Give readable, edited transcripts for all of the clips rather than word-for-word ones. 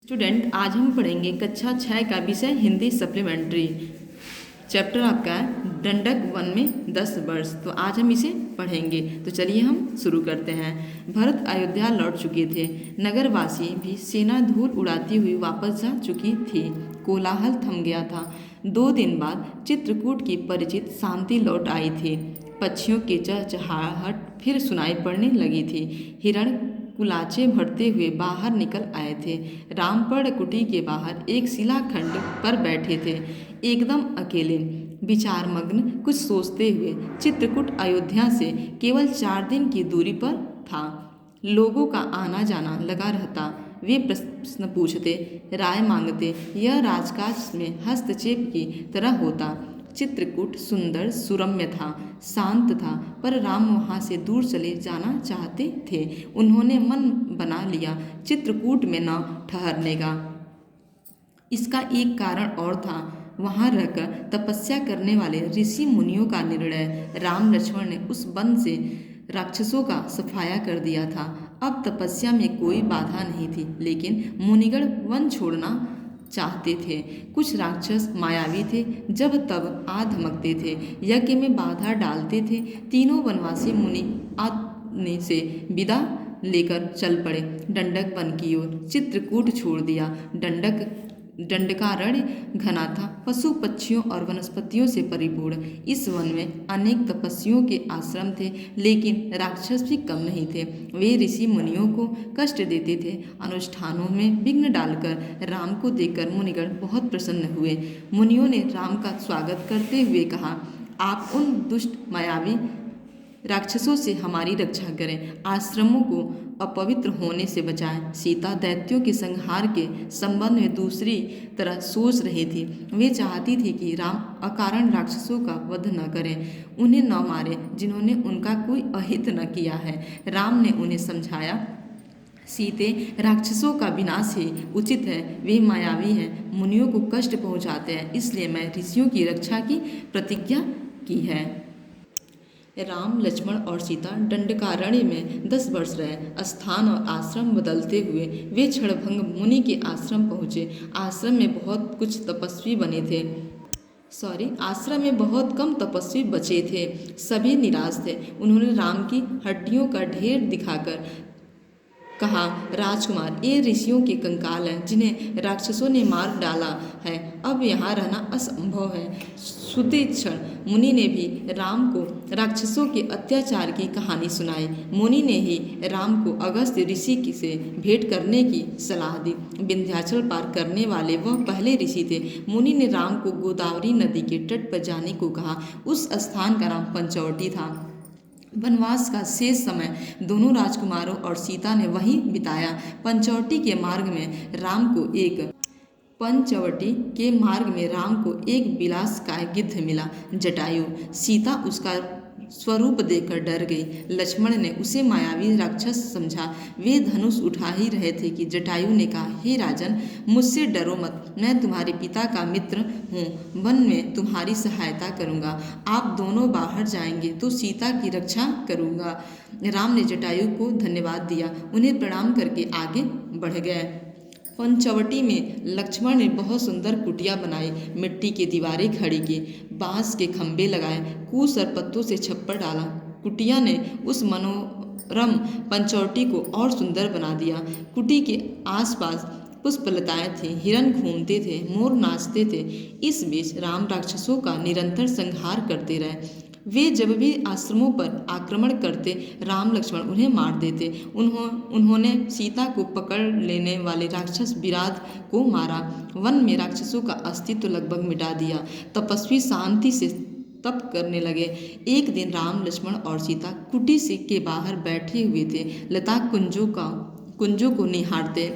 Student, आज हम पढ़ेंगे कक्षा 6 का विषय हिंदी सप्लीमेंट्री। चैप्टर आपका है दंडक वन में 10 वर्ष। तो आज हम इसे पढ़ेंगे। तो चलिए हम शुरू करते हैं। भरत अयोध्या लौट चुके थे। नगरवासी भी सेना धूल उड़ाती हुई वापस जा चुकी थी। कोलाहल थम गया था। 2 दिन बाद चित्रकूट की परिचित शांति लौट आई थी। पक्षियों की चहचहाहट फिर सुनाई पड़ने लगी थी। हिरण कुलाचे भरते हुए बाहर निकल आए थे। रामपड़ कुटी के बाहर एक शिलाखंड पर बैठे थे, एकदम अकेले, विचारमग्न, कुछ सोचते हुए। चित्रकूट अयोध्या से केवल 4 दिन की दूरी पर था। लोगों का आना जाना लगा रहता। वे प्रश्न पूछते, राय मांगते। यह राजकाज में हस्तक्षेप की तरह होता। चित्रकूट सुंदर सुरम्य था, शांत था, पर राम वहाँ से दूर चले जाना चाहते थे। उन्होंने मन बना लिया चित्रकूट में न ठहरने का। इसका एक कारण और था, वहाँ रहकर तपस्या करने वाले ऋषि मुनियों का निर्णय। राम लक्ष्मण ने उस वन से राक्षसों का सफाया कर दिया था। अब तपस्या में कोई बाधा नहीं थी, लेकिन मुनिगण वन छोड़ना चाहते थे। कुछ राक्षस मायावी थे, जब तब आ धमकते थे, यज्ञ में बाधा डालते थे। तीनों वनवासी मुनि आने से विदा लेकर चल पड़े दंडक वन की ओर। चित्रकूट छोड़ दिया। दंडकारण्य घना था, पशु पक्षियों और वनस्पतियों से परिपूर्ण। इस वन में अनेक तपस्वियों के आश्रम थे, लेकिन राक्षस भी कम नहीं थे। वे ऋषि मुनियों को कष्ट देते थे, अनुष्ठानों में विघ्न डालकर। राम को देखकर मुनिगण बहुत प्रसन्न हुए। मुनियों ने राम का स्वागत करते हुए कहा, आप उन दुष्ट मायावी राक्षसों से हमारी रक्षा करें, आश्रमों को अपवित्र होने से बचाएं। सीता दैत्यों के संहार के संबंध में दूसरी तरह सोच रही थी। वे चाहती थी कि राम अकारण राक्षसों का वध न करें, उन्हें न मारे जिन्होंने उनका कोई अहित न किया है। राम ने उन्हें समझाया, सीते, राक्षसों का विनाश ही उचित है। वे मायावी हैं, मुनियों को कष्ट पहुंचाते हैं, इसलिए मैं ऋषियों की रक्षा की प्रतिज्ञा की है। राम, लक्ष्मण और सीता दंडकारण्य में 10 वर्ष रहे। स्थान और आश्रम बदलते हुए वे क्षणभंग मुनि के आश्रम पहुँचे। आश्रम में बहुत कम तपस्वी बचे थे। सभी निराश थे। उन्होंने राम की हड्डियों का ढेर दिखाकर कहा, राजकुमार, ये ऋषियों के कंकाल हैं, जिन्हें राक्षसों ने मार डाला है। अब यहाँ रहना असंभव है। सुतीक्षण मुनि ने भी राम को राक्षसों के अत्याचार की कहानी सुनाई। मुनि ने ही राम को अगस्त्य ऋषि से भेंट करने की सलाह दी। विंध्याचल पार करने वाले वह पहले ऋषि थे। मुनि ने राम को गोदावरी नदी के तट पर जाने को कहा। उस स्थान का नाम पंचवटी था। वनवास का शेष समय दोनों राजकुमारों और सीता ने वहीं बिताया। पंचवटी के मार्ग में राम को एक विलासकाय गिद्ध मिला, जटायु। सीता उसका स्वरूप देखकर डर गई। लक्ष्मण ने उसे मायावी राक्षस समझा। वे धनुष उठा ही रहे थे कि जटायु ने कहा, हे राजन, मुझसे डरो मत, मैं तुम्हारे पिता का मित्र हूँ, वन में तुम्हारी सहायता करूँगा। आप दोनों बाहर जाएंगे तो सीता की रक्षा करूँगा। राम ने जटायु को धन्यवाद दिया, उन्हें प्रणाम करके आगे बढ़ गए। पंचवटी में लक्ष्मण ने बहुत सुंदर कुटिया बनाई, मिट्टी की दीवारें खड़ी की, बांस के खंभे लगाए, कूस और पत्तों से छप्पर डाला। कुटिया ने उस मनोरम पंचवटी को और सुंदर बना दिया। कुटी के आसपास पुष्पलताएं थीं, हिरन घूमते थे, मोर नाचते थे। इस बीच राम राक्षसों का निरंतर संहार करते रहे। वे जब भी आश्रमों पर आक्रमण करते, राम लक्ष्मण उन्हें मार देते। उन्होंने सीता को पकड़ लेने वाले राक्षस विराट को मारा। वन में राक्षसों का अस्तित्व लगभग मिटा दिया। तपस्वी शांति से तप करने लगे। एक दिन राम, लक्ष्मण और सीता कुटी से के बाहर बैठे हुए थे, लता कुंजों को निहारते,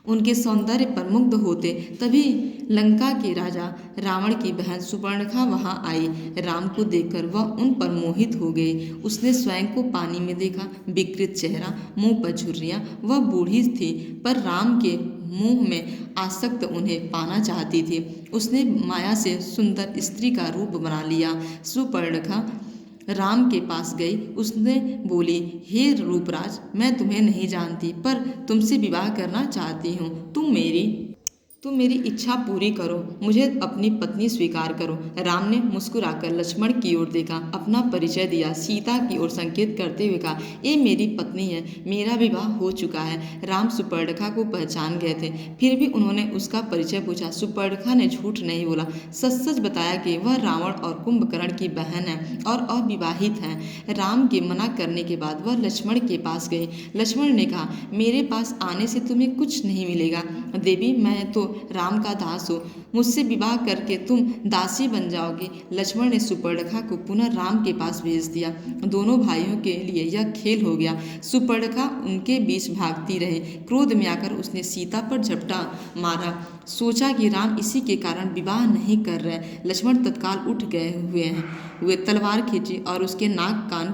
उनके सौंदर्य पर मुग्ध होते। तभी लंका के राजा रावण की बहन सुपर्णखा वहां आई। राम को देखकर वह उन पर मोहित हो गई। उसने स्वयं को पानी में देखा, विकृत चेहरा, मुंह पर झुर्रियां। वह बूढ़ी थी, पर राम के मुंह में आसक्त उन्हें पाना चाहती थी। उसने माया से सुंदर स्त्री का रूप बना लिया। सुपर्णखा राम के पास गई। उसने बोली, हे रूपराज, मैं तुम्हें नहीं जानती पर तुमसे विवाह करना चाहती हूँ। तुम मेरी इच्छा पूरी करो, मुझे अपनी पत्नी स्वीकार करो। राम ने मुस्कुराकर लक्ष्मण की ओर देखा, अपना परिचय दिया, सीता की ओर संकेत करते हुए कहा, ये मेरी पत्नी है, मेरा विवाह हो चुका है। राम सुपर्णखा को पहचान गए थे, फिर भी उन्होंने उसका परिचय पूछा। सुपर्णखा ने झूठ नहीं बोला, सच सच बताया कि वह रावण और कुंभकर्ण की बहन है और अविवाहित है। राम के मना करने के बाद वह लक्ष्मण के पास गई। लक्ष्मण ने कहा, मेरे पास आने से तुम्हें कुछ नहीं मिलेगा देवी, मैं तो राम का दास हूँ, मुझसे विवाह करके तुम दासी बन जाओगी। लक्ष्मण ने सुपर्णखा को पुनः राम के पास भेज दिया। दोनों भाइयों के लिए यह खेल हो गया। सुपर्णखा उनके बीच भागती रही। क्रोध में आकर उसने सीता पर झपटा मारा। सोचा कि राम इसी के कारण विवाह नहीं कर रहे। लक्ष्मण तत्काल उठ गए हुए तलवार खींची और उसके नाक कान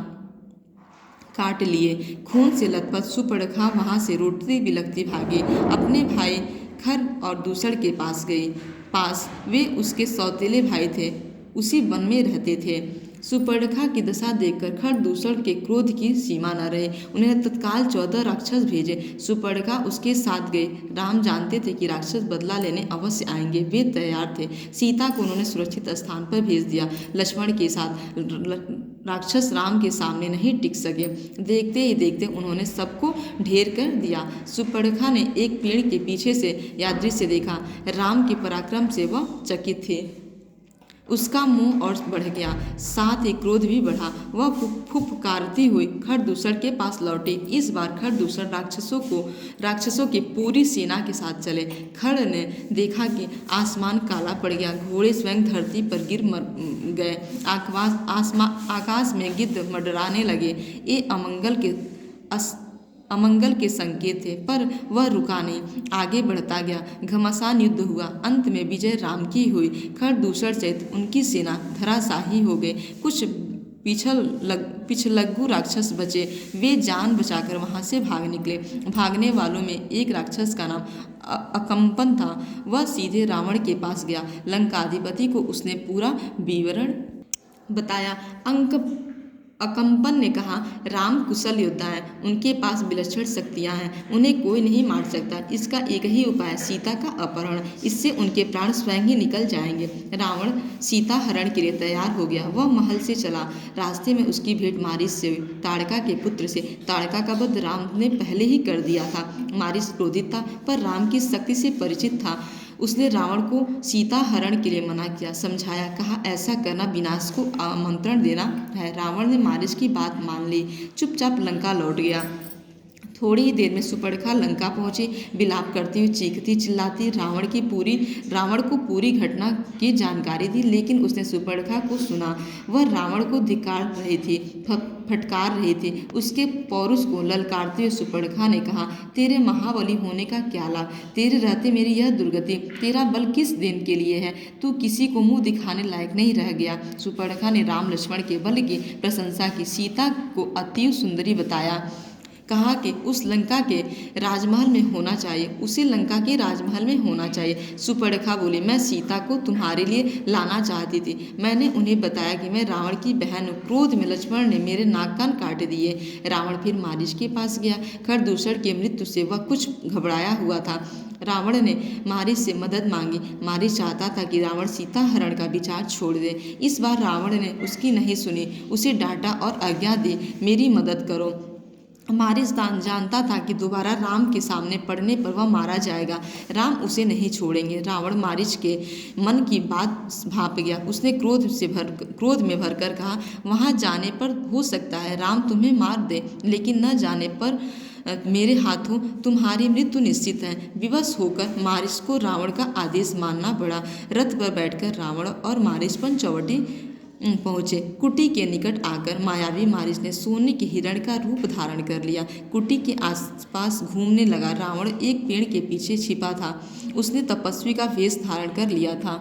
काट लिए। खून से लथपथ सुपर्णखा वहां से रोटती बिलखती भागी। अपने भाई खर और दूसर के पास वे उसके सौतेले भाई थे, उसी वन में रहते थे। सुपर्णखा की दशा देखकर खरदूषण के क्रोध की सीमा न रहे। उन्हें तत्काल 14 राक्षस भेजे। सुपर्णखा उसके साथ गए। राम जानते थे कि राक्षस बदला लेने अवश्य आएंगे, वे तैयार थे। सीता को उन्होंने सुरक्षित स्थान पर भेज दिया। लक्ष्मण के साथ राक्षस राम के सामने नहीं टिक सके। देखते ही देखते उन्होंने सबको ढेर कर दिया। सुपर्णखा ने एक पेड़ के पीछे से यह दृश्य देखा। राम के पराक्रम से वह चकित थे। उसका मुंह और बढ़ गया, साथ ही क्रोध भी बढ़ा। वह फुफकारती हुई खरदूषण के पास लौटी। इस बार खरदूषण राक्षसों की पूरी सेना के साथ चले। खर ने देखा कि आसमान काला पड़ गया, घोड़े स्वयं धरती पर गिर मर गए, आकाश में गिद्ध मंडराने लगे। ये अमंगल के संकेत थे, पर वह रुका नहीं, आगे बढ़ता गया। घमासान युद्ध हुआ। अंत में विजय राम की हुई। खरदूषण सहित उनकी सेना धराशाही हो गई। कुछ पिछलग्गू राक्षस बचे। वे जान बचाकर वहां से भाग निकले। भागने वालों में एक राक्षस का नाम अकंपन था। वह सीधे रावण के पास गया। लंकाधिपति को उसने पूरा विवरण बताया। अकंपन ने कहा, राम कुशल योद्धा है, उनके पास विलक्षण शक्तियां हैं, उन्हें कोई नहीं मार सकता। इसका एक ही उपाय, सीता का अपहरण, इससे उनके प्राण स्वयं ही निकल जाएंगे। रावण सीता हरण के लिए तैयार हो गया। वह महल से चला। रास्ते में उसकी भेंट मारीच से हुई, ताड़का के पुत्र से। ताड़का का वध राम ने पहले ही कर दिया था। मारीच क्रोधित था, पर राम की शक्ति से परिचित था। उसने रावण को सीता हरण के लिए मना किया, समझाया, कहा, ऐसा करना विनाश को आमंत्रण देना है। रावण ने मारीच की बात मान ली, चुपचाप लंका लौट गया। थोड़ी ही देर में सुपर्णखा लंका पहुंची। विलाप करती हुई चीखती चिल्लाती रावण को पूरी घटना की जानकारी दी, लेकिन उसने सुपर्णखा को सुना। वह रावण को धिक्कार रही थी, फटकार रही थी। उसके पौरुष को ललकारते हुए सुपर्णखा ने कहा, तेरे महाबली होने का क्या लाभ, तेरे रहते मेरी यह दुर्गति, तेरा बल किस दिन के लिए है, तू किसी को मुंह दिखाने लायक नहीं रह गया। सुपर्णखा ने राम लक्ष्मण के बल की प्रशंसा की, सीता को अति सुंदरी बताया। कहा कि उस लंका के राजमहल में होना चाहिए, उसे लंका के राजमहल में होना चाहिए। सुपर्णखा बोली, मैं सीता को तुम्हारे लिए लाना चाहती थी। मैंने उन्हें बताया कि मैं रावण की बहन हूँ। क्रोध में लक्ष्मण ने मेरे नाक कान काट दिए। रावण फिर मारीच के पास गया। खरदूषण की मृत्यु से वह कुछ घबराया हुआ था। रावण ने मारीच से मदद मांगी। मारीच चाहता था कि रावण सीता हरण का विचार छोड़ दे। इस बार रावण ने उसकी नहीं सुनी, उसे डांटा और आज्ञा दी, मेरी मदद करो। मारीच जानता था कि दोबारा राम के सामने पड़ने पर वह मारा जाएगा। राम उसे नहीं छोड़ेंगे। रावण मारीच के मन की बात भाप गया। उसने क्रोध में भरकर कहा, वहां जाने पर हो सकता है राम तुम्हें मार दे, लेकिन न जाने पर मेरे हाथों तुम्हारी मृत्यु निश्चित है। विवश होकर मारीच को रावण का आदेश मानना पड़ा। रथ पर बैठकर रावण और मारीच पंचवटी पहुँचे। कुटी के निकट आकर मायावी मारीच ने सोने के हिरण का रूप धारण कर लिया। कुटी के आसपास घूमने लगा। रावण एक पेड़ के पीछे छिपा था। उसने तपस्वी का वेश धारण कर लिया था।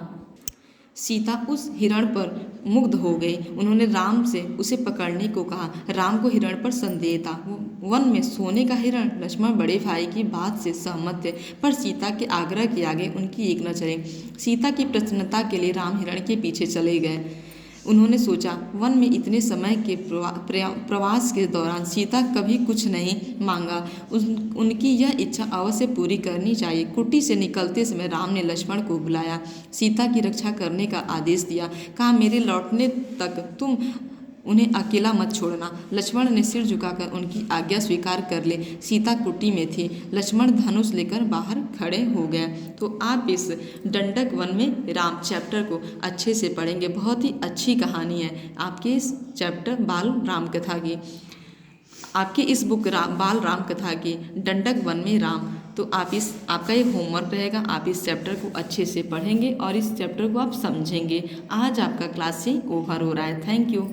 सीता उस हिरण पर मुग्ध हो गई। उन्होंने राम से उसे पकड़ने को कहा। राम को हिरण पर संदेह था। वन में सोने का हिरण। लक्ष्मण बड़े भाई की बात से सहमत थे, पर सीता के आग्रह के आगे उनकी एक न चले। सीता की प्रसन्नता के लिए राम हिरण के पीछे चले गए। उन्होंने सोचा, वन में इतने समय के प्रवास के दौरान सीता कभी कुछ नहीं मांगा। उनकी यह इच्छा अवश्य पूरी करनी चाहिए। कुटी से निकलते समय राम ने लक्ष्मण को बुलाया, सीता की रक्षा करने का आदेश दिया। कहा, मेरे लौटने तक तुम उन्हें अकेला मत छोड़ना। लक्ष्मण ने सिर झुकाकर उनकी आज्ञा स्वीकार कर ले। सीता कुटी में थी। लक्ष्मण धनुष लेकर बाहर खड़े हो गए। तो आप इस दंडक वन में राम चैप्टर को अच्छे से पढ़ेंगे। बहुत ही अच्छी कहानी है आपके इस चैप्टर बाल राम कथा की, आपके इस बुक बाल राम कथा की दंडक वन में राम। तो आपका ये होमवर्क रहेगा। आप इस चैप्टर को अच्छे से पढ़ेंगे और इस चैप्टर को आप समझेंगे। आज आपका क्लास ही ओवर हो रहा है। Thank you.